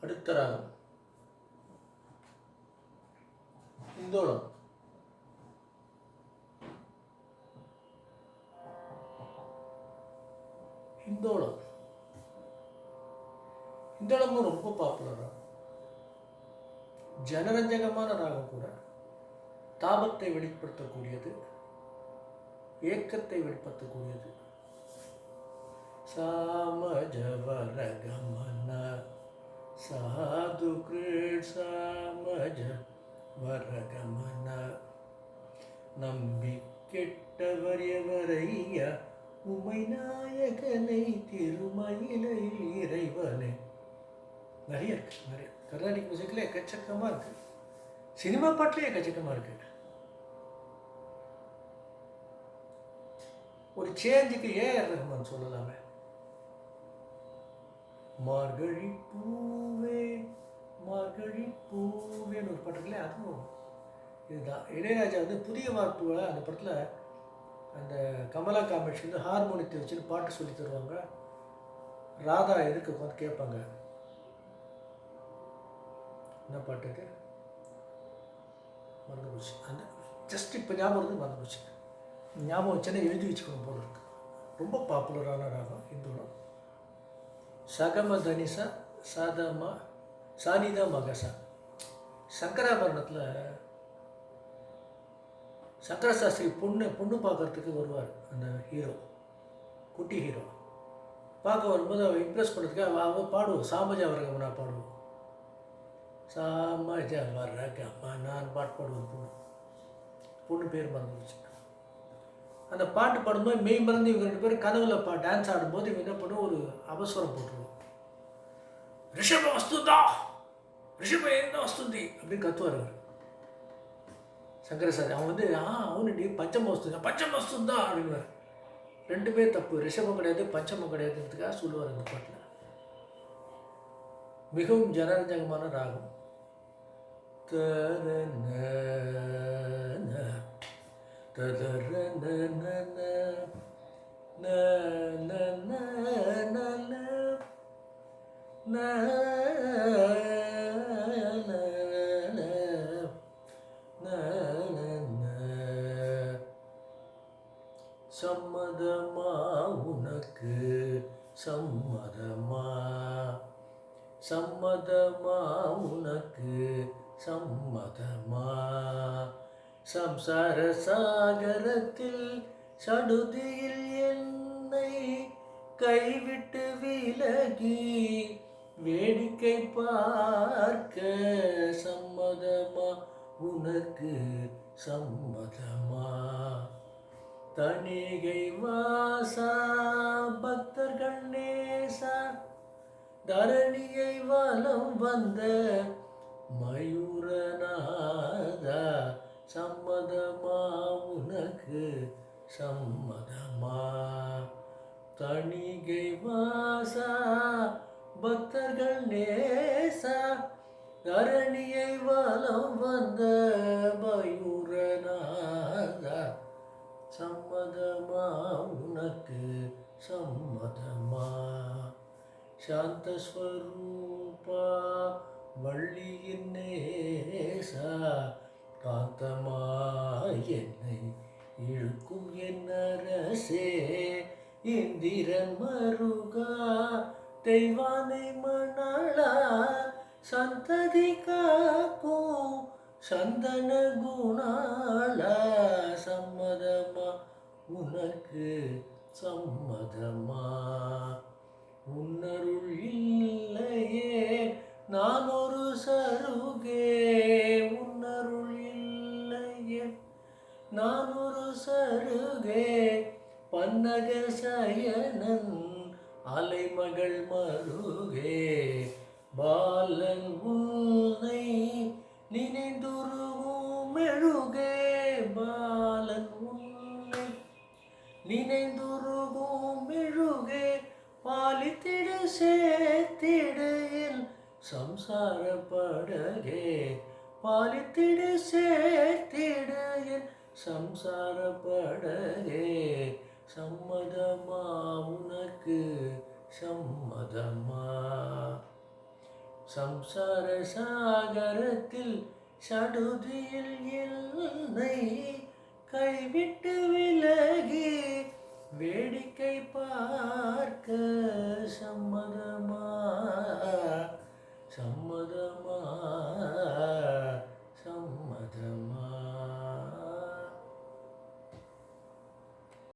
அடுத்த ராகம் இந்தோளம். இந்தோளம் இந்தோளமும் ரொம்ப பாப்புலர் ராகம். ஜனரஞ்சகமான ராகம் கூட. தாபத்தை வெளிப்படுத்தக்கூடியது, ஏக்கத்தை வெளிப்படுத்தக்கூடியது. சாமஜவரகமன சாது சாமஜ வரகமன நம்பி கெட்டவர் எவரையா உமை நாயகனை திருமயிலை இறைவனே. நிறைய இருக்கு, நிறைய கர்நாடிக் மியூசிக்கில் எக்கச்சக்கமாக இருக்கு, சினிமா பாட்டிலே எக்கச்சக்கமாக இருக்கு. ஒரு சேஞ்சுக்கு ஏஆர் ரஹ்மான் சொல்லலாமே. மார்கழி பூவே மார்கழி பூவேன்னு ஒரு பாட்டு இருக்குல்ல, அதுவும் இதுதான். இளையராஜா வந்து புதிய வார்ப்புகளை அந்த படத்தில் அந்த கமலா காமேஷ் வந்து ஹார்மோனியத்தை வச்சுன்னு பாட்டு சொல்லி தருவாங்க. ராதா எதுக்கு உட்காந்து கேட்பாங்க. என்ன பாட்டு அது மறந்து போச்சு. அந்த ஜஸ்ட் இப்போ ஞாபகம் வந்து மறந்து போச்சு. ஞாபகம் வச்சேன்னா எழுதி வச்சுக்கணும் போல இருக்கு. ரொம்ப பாப்புலரான ராகம் இந்தோளம். சகம தனிசா சாதமா சானிதா மகசா. சங்கராபரணத்தில் சங்கர சாஸ்திரி பொண்ணு பார்க்கறதுக்கு வருவார். அந்த ஹீரோ, குட்டி ஹீரோ பார்க்க வரும்போது அவள் இம்ப்ரெஸ் பண்ணுறதுக்கு அவள் பாடுவோம். சாமஜா வரகமனா பாடுவோம். சாமஜா வரகமனான்னு பாட்டு பாடுவோம். பொண்ணு பேர் மறந்துச்சு. அந்த பாட்டு பாடும்போது மெய் மறந்து இவங்க 2 பேரும் கனவுல டான்ஸ் ஆடும்போது இவங்க என்ன பண்ணுவோம், ஒரு அவசரம் போட்டுருவோம். ரிஷப வஸ்துதா, ரிஷப என்ன வஸ்துந்தி அப்படின்னு கத்துவார் அவர் சங்கரசாரி. அவன் வந்து அவனுடைய பஞ்சம வஸ்து, பஞ்சம வஸ்துந்தா அப்படின்வார். 2 பேர் தப்பு, ரிஷபம் கிடையாது பஞ்சமம் கிடையாதுன்றதுக்காக சொல்லுவார் அந்த பாட்டில். மிகவும் ஜனரஞ்சகமான ராகம். சம்மதமா உனக்கு சம்மதமா, சம்மதமா உனக்கு சம்மதமா, சம்சார சாகரத்தில் சடுதியில் என்னை கைவிட்டு விலகி வேடிக்கை பார்க்க சம்மதமா உனக்கு சம்மதமா. தணிகை வாசா பக்தர்கள் நேசா தரணியை வலம் வந்த மயூரநாதா சம்மதமா உனக்கு சம்மதமா. தணிகை வாசா பக்தர்கள் நேசா தரணியை வலம் வந்த மயூரநாதா சம்மதமா உனக்கு சம்மதமா. சாந்தஸ்வரூபா வள்ளியின் நேசா காந்தமா என்னை இழுக்கும் என் அரசே இந்திரன் மருகா தெய்வானை மணாளா சந்ததி காக்கும் சந்தன குணாளா சம்மதமா உனக்கு சம்மதமா. உன்னருள் இல்லையே நான் ஒரு சருகே, உன்னருள் இல்லையே நான் ஒரு சருகே பன்னக சயனன் அலைமகள் மருகே பாலன் உன்னை நினைந்துருவும் மெழுகே, பாலன் உன்னை நினைந்துருவும் மெழுகே பாலித்திடு சேர்த்திடு என் சம்சார படகே, பாலித்திடு சேர்த்திடு என் சம்சார படகே சம்மதமா உனக்கு சம்மதமா. சம்சார சாகரத்தில் சடுதியில் என்னை கைவிட்டு விலகி வேடிக்கை பார்க்க சம்மதம்.